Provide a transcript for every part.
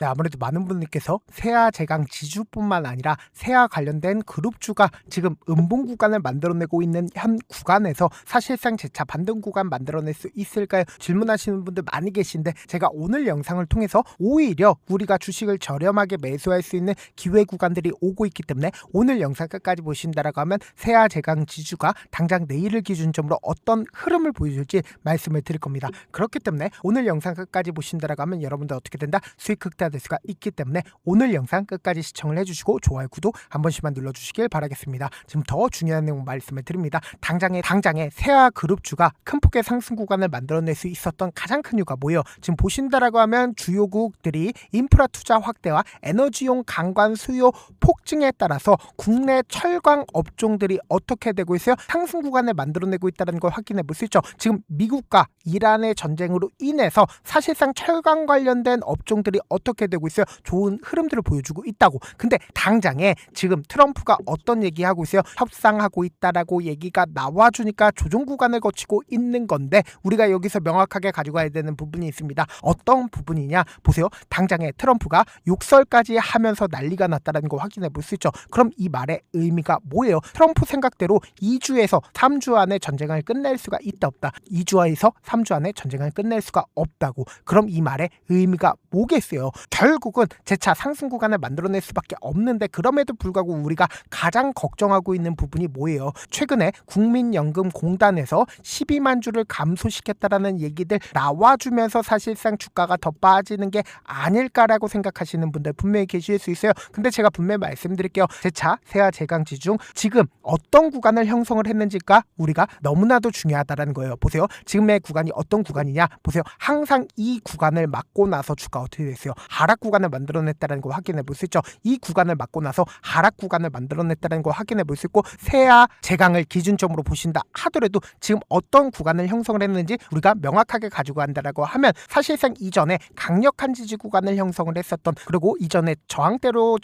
네, 아무래도 많은 분들께서 세아 제강 지주뿐만 아니라 세아 관련된 그룹주가 지금 음봉 구간을 만들어내고 있는 현 구간에서 사실상 재차 반등 구간 만들어낼 수 있을까요? 질문하시는 분들 많이 계신데, 제가 오늘 영상을 통해서 오히려 우리가 주식을 저렴하게 매수할 수 있는 기회 구간들이 오고 있기 때문에 오늘 영상 끝까지 보신다라고 하면 세아 제강 지주가 당장 내일을 기준점으로 어떤 흐름을 보여줄지 말씀을 드릴 겁니다. 그렇기 때문에 오늘 영상 끝까지 보신다라고 하면 여러분들 어떻게 된다? 수익 극대화될 수가 있기 때문에 오늘 영상 끝까지 시청을 해주시고 좋아요, 구독 한 번씩만 눌러주시길 바라겠습니다. 지금 더 중요한 내용 말씀을 드립니다. 당장에 세아 그룹주가 큰 폭의 상승 구간을 만들어낼 수 있었던 가장 큰 이유가 뭐예요? 지금 보신다라고 하면 주요국들이 인프라 투자 확대와 에너지용 강관 수요 폭증에 따라서 국내 철강 업종들이 어떻게 되고 있어요? 상승 구간을 만들어내고 있다는 걸 확인해 볼 수 있죠. 지금 미국과 이란의 전쟁으로 인해서 사실상 철강 관련된 업종들이 어떻게 되고 있어요? 좋은 흐름들을 보여주고 있다고. 근데 당장에 지금 트럼프가 어떤 얘기하고 있어요? 협상하고 있다라고 얘기가 나와주니까 조정 구간을 거치고 있는 건데, 우리가 여기서 명확하게 가져가야 되는 부분이 있습니다. 어떤 부분이냐? 보세요. 당장에 트럼프가 욕설까지 하면서 난리가 났다는 거 확인해 볼 수 있죠. 그럼 이 말의 의미가 뭐예요? 트럼프 생각대로 2주에서 3주 안에 전쟁을 끝낼 수가 있다 없다. 2주에서 3주 안에 전쟁을 끝낼 수가 없다고. 그럼 이 말의 의미가 뭐겠어요? 결국은 재차 상승 구간을 만들어낼 수밖에 없는데, 그럼에도 불구하고 우리가 가장 걱정하고 있는 부분이 뭐예요? 최근에 국민연금공단에서 12만 주를 감소시켰다라는 얘기들 나와주면서 사실상 주가가 더 빠지는 게 아닐까라고 생각하시는 분들 분명히 계실 수 있어요. 근데 제가 분명히 말씀드릴게요. 재차 세아 제강 지중 지금 어떤 구간을 형성을 했는지가 우리가 너무나도 중요하다는 거예요. 보세요. 지금의 구간이 어떤 구간이냐? 보세요. 항상 이 구간을 맞고 나서 주가 어떻게 됐어요? 하락 구간을 만들어냈다는 거 확인해 볼 수 있죠. 이 구간을 맞고 나서 하락 구간을 만들어냈다는 거 확인해 볼 수 있고, 세아 제강을 기준점으로 보신다 하더라도 지금 어떤 구간을 형성을 했는지 우리가 명확하게 가지고 간다라고 하면, 사실상 이전에 강력한 지지 구간을 형성을 했었던, 그리고 이전에 저항대로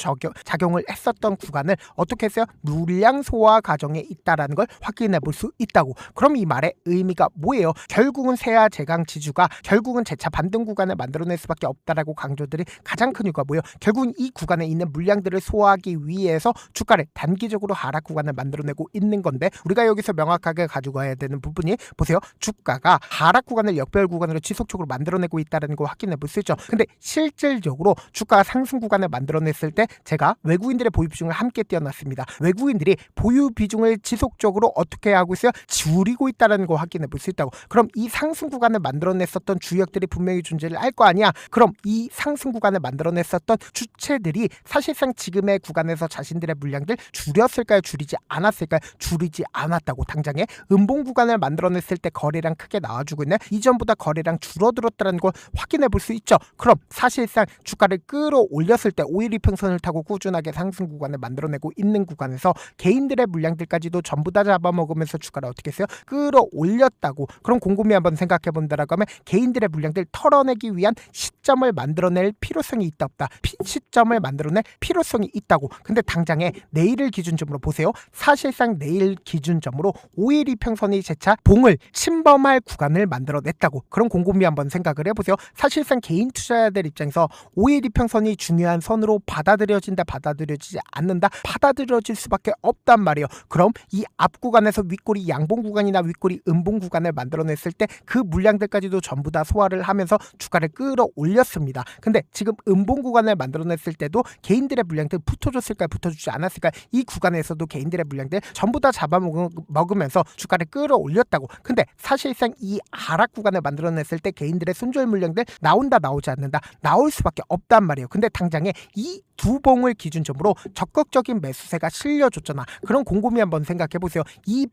작용을 했었던 구간을 어떻게 했어요? 물량 소화 과정에 있다라는 걸 확인해 볼 수 있다고. 그럼 이 말의 의미가 뭐예요? 결국은 세아 제강 지주가 결국은 재차 반등 구간을 만들어낼 수밖에 없다라고 강조들이 가장 큰 이유가 뭐예요? 결국은 이 구간에 있는 물량들을 소화하기 위해서 주가를 단기적으로 하락 구간을 만들어내고 있는 건데, 우리가 여기서 명확하게 가져가야 되는 부분이, 보세요. 주가가 하락 구간을 역별 구간으로 지속적으로 만들어내고 있다는 걸 확인해 볼 수 있죠. 근데 실질적으로 주가가 상승 구간을 만들어냈을 때 제가 외국인들의 보유 비중을 함께 띄워놨습니다. 외국인들이 보유 비중을 지속적으로 어떻게 하고 있어요? 줄이고 있다는 걸 확인해 볼 수 있다고. 그럼 이 상승 구간을 만들어냈었던 주역들이 분명히 존재를 할 거 아니야. 그럼 이 상승 구간을 만들어냈었던 주체들이 사실상 지금의 구간에서 자신들의 물량들 줄였을까요? 줄이지 않았을까요? 줄이지 않았다고. 당장에 음봉 구간을 만들어냈을 때 거래량 크게 나와주고 있는, 이전보다 거래량 줄어들었다는 걸 확인해 볼 수 있죠. 그럼 사실상 주가를 끌어올렸을 때 5일 이평선을 타고 꾸준하게 상승 구간을 만들어내고 있는 구간에서 개인들의 물량들까지도 전부 다 잡아먹으면서 주가를 어떻게 했어요? 끌어올렸다고. 그럼 곰곰이 한번 생각해 본다라고 하면, 개인들의 물량들 털어내기 위한 시점을 만들어낼 필요성이 있다 없다? 시점을 만들어낼 필요성이 있다고. 근데 당장에 내일을 기준점으로 보세요. 사실상 내일 기준점으로 5일 이평선이 재차 봉을 침범할 구간을 만들어냈다고. 그럼 곰곰이 한번 생각을 해보세요. 사실상 개인 투자자들 입장에서 5일 이평선이 중요한 선으로 받아들여진다, 받아들여지지 않는다, 받아들여질 수밖에 없단 말이에요. 그럼 이 앞 구간에서 윗꼬리 양봉 구간이나 윗꼬리 음봉 구간을 만들어냈을 때 그 물량들까지도 전부 다 소화를 하면서 주가를 끌어올렸습니다. 근데 지금 음봉 구간을 만들어냈을 때도 개인들의 물량들 붙어줬을까요? 붙어주지 않았을까요? 이 구간에서도 개인들의 물량들 전부 다 잡아먹으면서 주가를 끌어올렸다고. 근데 사실상 이 하락 구간을 만들어냈을 때 개인들의 손절 물량들 나온다, 나오지 않는다? 나올 수밖에 없단 말이에요. 근데 당장에 이 두 봉을 기준점으로 적극적인 매수세가 실려줬잖아. 그럼 곰곰이 한번 생각해보세요. 이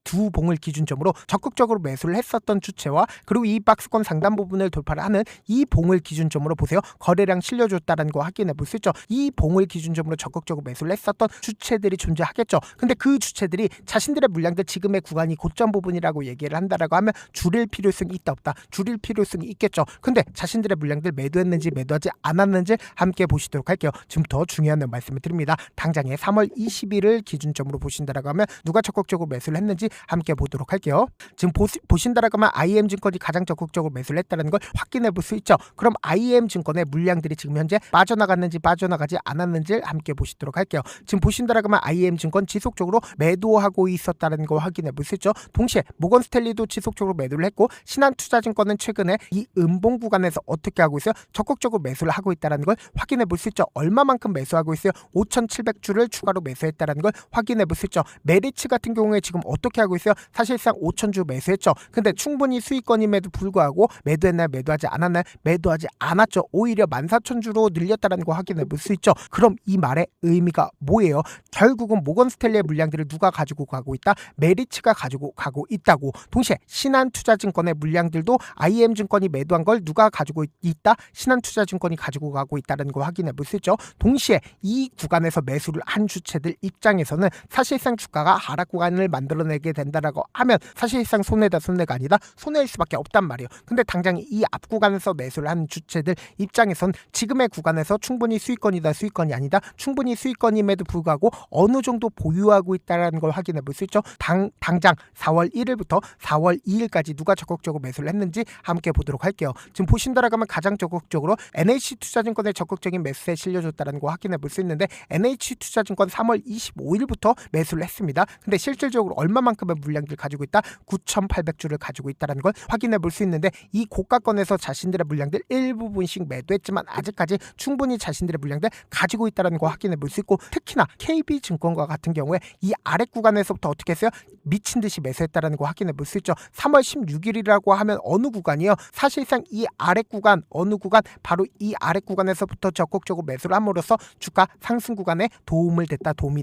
두 봉을 기준점으로 적극적으로 매수를 했었던 주체와, 그리고 이 박스권 상단 부분을 돌파를 하는 이 봉을 기준점으로 보세요. 거래량 실려줬다는 거 확인해 볼 수 있죠. 이 봉을 기준점으로 적극적으로 매수를 했었던 주체들이 존재하겠죠. 근데 그 주체들이 자신들의 물량들 지금의 구간이 고점 부분이라고 얘기를 한다라고 하면 줄일 필요성이 있다 없다? 줄일 필요성이 있겠죠. 근데 자신들의 물량들 매도했는지 매도하지 않았는지 함께 보시도록 할게요. 지금 더 중요한 말씀을 드립니다. 당장에 3월 20일을 기준점으로 보신다라고 하면 누가 적극적으로 매수를 했는지 함께 보도록 할게요. 지금 보신다라고 하면 IM증권이 가장 적극적으로 매수를 했다는 걸 확인해 볼 수 있죠. 그럼 IM증권의 구간의 물량들이 지금 현재 빠져나갔는지 빠져나가지 않았는지를 함께 보시도록 할게요. 지금 보신다라면 IM증권 지속적으로 매도하고 있었다는 걸 확인해 볼 수 있죠. 동시에 모건스탠리도 지속적으로 매도를 했고 신한투자증권은 최근에 이 음봉 구간에서 어떻게 하고 있어요? 적극적으로 매수를 하고 있다는 걸 확인해 볼 수 있죠. 얼마만큼 매수하고 있어요? 5,700주를 추가로 매수했다는 걸 확인해 볼 수 있죠. 메리츠 같은 경우에 지금 어떻게 하고 있어요? 사실상 5,000주 매수했죠. 근데 충분히 수익권임에도 불구하고 매도했나요? 매도하지 않았나요? 매도하지 않았죠. 오히려 14,000주로 늘렸다는 거 확인해 볼 수 있죠. 그럼 이 말의 의미가 뭐예요? 결국은 모건스탠리의 물량들을 누가 가지고 가고 있다? 메리츠가 가지고 가고 있다고. 동시에 신한투자증권의 물량들도 IM증권이 매도한 걸 누가 가지고 있다? 신한투자증권이 가지고 가고 있다는 거 확인해 볼 수 있죠. 동시에 이 구간에서 매수를 한 주체들 입장에서는 사실상 주가가 하락 구간을 만들어내게 된다라고 하면 사실상 손해다 손해가 아니다 손해일 수밖에 없단 말이에요. 근데 당장 이 앞 구간에서 매수를 한 주체들 입장에선 지금의 구간에서 충분히 수익권이다 수익권이 아니다 충분히 수익권임에도 불구하고 어느 정도 보유하고 있다는 걸 확인해 볼 수 있죠. 당장 4월 1일부터 4월 2일까지 누가 적극적으로 매수를 했는지 함께 보도록 할게요. 지금 보신다라면 가장 적극적으로 NH투자증권의 적극적인 매수에 실려줬다는 거 확인해 볼 수 있는데 NH투자증권 3월 25일부터 매수를 했습니다. 근데 실질적으로 얼마만큼의 물량들을 가지고 있다? 9,800주를 가지고 있다는 걸 확인해 볼 수 있는데 이 고가권에서 자신들의 물량들 일부분씩 매도했지만 아직까지 충분히 자신들의 물량들 가지고 있다는 거 확인해 볼 수 있고 특히나 KB증권과 같은 경우에 이 아래 구간에서부터 어떻게 했어요? 미친 듯이 매수했다는 거 확인해 볼 수 있죠. 3월 16일이라고 하면 어느 구간이요? 사실상 이 아래 구간 어느 구간 바로 이 아래 구간에서부터 적극적으로 매수를 함으로써 주가 상승 구간에 도움이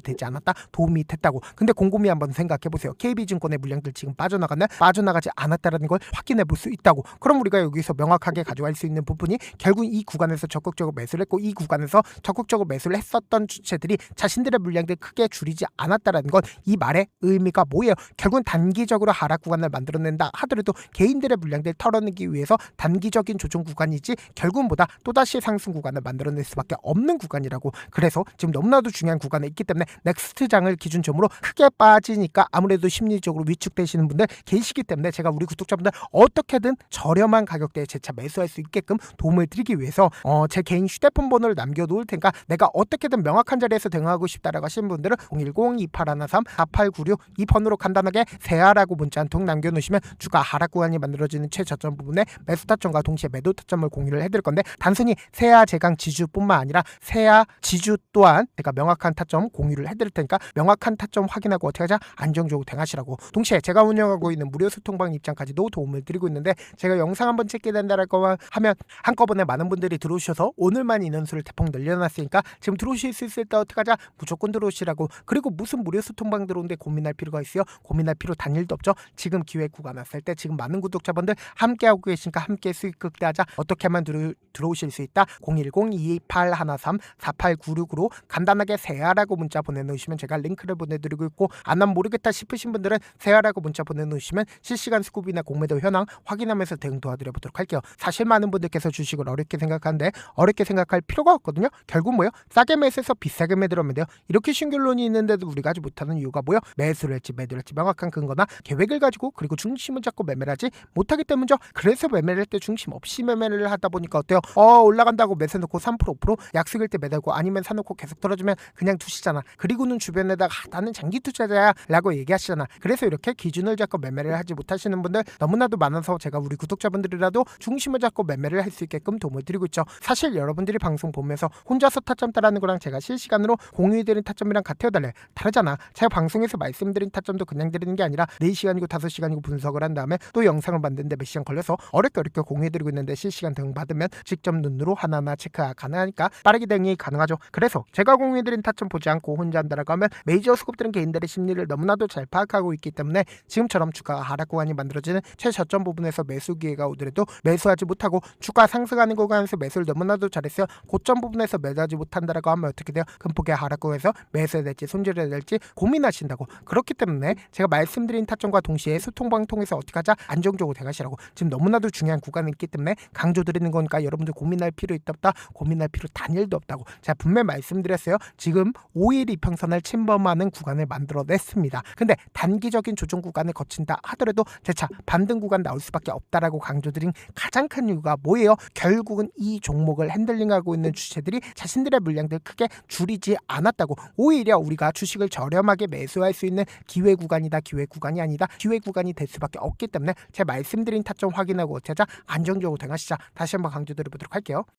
되지 않았다 도움이 됐다고. 근데 곰곰이 한번 생각해 보세요. KB증권의 물량들 지금 빠져나갔나요? 빠져나가지 않았다는 걸 확인해 볼 수 있다고. 그럼 우리가 여기서 명확하게 가져갈 수 있는 부분이 결국 이 구간에서 적극적으로 매수를 했고 이 구간에서 적극적으로 매수를 했었던 주체들이 자신들의 물량들 크게 줄이지 않았다는 건 이 말의 의미가 뭐예요? 결국은 단기적으로 하락 구간을 만들어낸다 하더라도 개인들의 물량들 털어내기 위해서 단기적인 조정 구간이지 결국은 보다 또다시 상승 구간을 만들어낼 수밖에 없는 구간이라고. 그래서 지금 너무나도 중요한 구간에 있기 때문에 넥스트장을 기준점으로 크게 빠지니까 아무래도 심리적으로 위축되시는 분들 계시기 때문에 제가 우리 구독자분들 어떻게든 저렴한 가격대에 재차 매수할 수 있게끔 도움을 드리기 위해서 제 개인 휴대폰 번호를 남겨놓을 테니까 내가 어떻게든 명확한 자리에서 대응하고 싶다라고 하시는 분들은 010-2813-4896 이 번호로 간단하게 세아라고 문자 한 통 남겨놓으시면 주가 하락 구간이 만들어지는 최저점 부분에 매수 타점과 동시에 매도 타점을 공유를 해드릴 건데 단순히 세아 제강 지주뿐만 아니라 세아 지주 또한 제가 명확한 타점 공유를 해드릴 테니까 명확한 타점 확인하고 어떻게 하자? 안정적으로 대응하시라고. 동시에 제가 운영하고 있는 무료 소통방 입장까지도 도움을 드리고 있는데 제가 영상 한번 찍게 된다라고 하면 한꺼번에 많은 분들이 들어오셔서 오늘만 인원수를 대폭 늘려놨으니까 지금 들어오실 수 있을 때 어떻게 하자? 무조건 들어오시라고. 그리고 무슨 무료 소통방 들어오는데 고민할 필요가 있어요? 고민할 필요 단일도 없죠. 지금 기회 구간 왔을 때 지금 많은 구독자분들 함께하고 계시니까 함께 수익 극대하자. 어떻게 하면 들어오실 수 있다? 010-2813-4896으로 간단하게 세아라고 문자 보내놓으시면 제가 링크를 보내드리고 있고 난 모르겠다 싶으신 분들은 세아라고 문자 보내놓으시면 실시간 스쿱이나 공매도 현황 확인하면서 대응 도와드려보도록 할게요. 사실 많은 분들께서 주식을 어렵게 생각하는데 어렵게 생각할 필요가 없거든요. 결국 뭐요? 싸게 매수해서 비싸게 매도하면 돼요. 이렇게 쉬운 결론이 있는데도 우리가 하지 못하는 이유가 뭐요? 매수를 할지 매도를 할지 명확한 근거나 계획을 가지고 그리고 중심을 잡고 매매를 하지 못하기 때문이죠. 그래서 매매를 할 때 중심 없이 매매를 하다 보니까 어때요? 올라간다고 매수 놓고 3% 5% 약속일 때 매달고 아니면 사놓고 계속 떨어지면 그냥 두시잖아. 그리고는 주변에다가 나는 장기 투자자야 라고 얘기하시잖아. 그래서 이렇게 기준을 잡고 매매를 하지 못하시는 분들 너무나도 많아서 제가 우리 구독자분들이라도 중심을 잡고 매매를 할 수 있게끔 도움을 드리고 있죠. 사실 여러분들이 방송 보면서 혼자서 타점 따라하는 거랑 제가 실시간으로 공유해드린 타점이랑 같아요 달라요? 다르잖아. 제가 방송에서 말씀드린 타점도 그냥 드리는 게 아니라 4시간이고 5시간이고 분석을 한 다음에 또 영상을 만드는데 몇 시간 걸려서 어렵게 공유해드리고 있는데 실시간 대응 받으면 직접 눈으로 하나하나 체크가 가능하니까 빠르게 대응이 가능하죠. 그래서 제가 공유해드린 타점 보지 않고 혼자 한다라고 하면 메이저 수급들은 개인들의 심리를 너무나도 잘 파악하고 있기 때문에 지금처럼 주가가 하락 구간이 만들어지는 최저점 부분에서 매수 기회가 오더라도 매수하지 못하고 주가 상승하는 구간에서 매수를 너무나도 잘했어요. 고점 부분에서 매도하지 못한다라고 하면 어떻게 돼요? 금폭의 하락 구간에서 매수해야 될지 손절해야 될지 고민하신다고. 그렇기 때문에 제가 말씀드린 타점과 동시에 소통방 통해서 어떻게 하자? 안정적으로 대가시라고. 지금 너무나도 중요한 구간이 있기 때문에 강조드리는 거니까 여러분들 고민할 필요 없다. 고민할 필요 단일도 없다고. 제가 분명히 말씀드렸어요. 지금 5일 이평선을 침범하는 구간을 만들어냈습니다. 근데 단기적인 조정 구간을 거친다 하더라도 재차 반등 구간 나올 수밖에 없다라고 강조드린 가장 큰 이유가 뭐예요? 결국은 지금 이 종목을 핸들링하고 있는 주체들이 자신들의 물량들 크게 줄이지 않았다고, 오히려 우리가 주식을 저렴하게 매수할 수 있는 기회 구간이다, 기회 구간이 아니다, 기회 구간이 될 수밖에 없기 때문에 제 말씀드린 타점 확인하고 찾아 안정적으로 대응하시자. 다시 한번 강조드려보도록 할게요.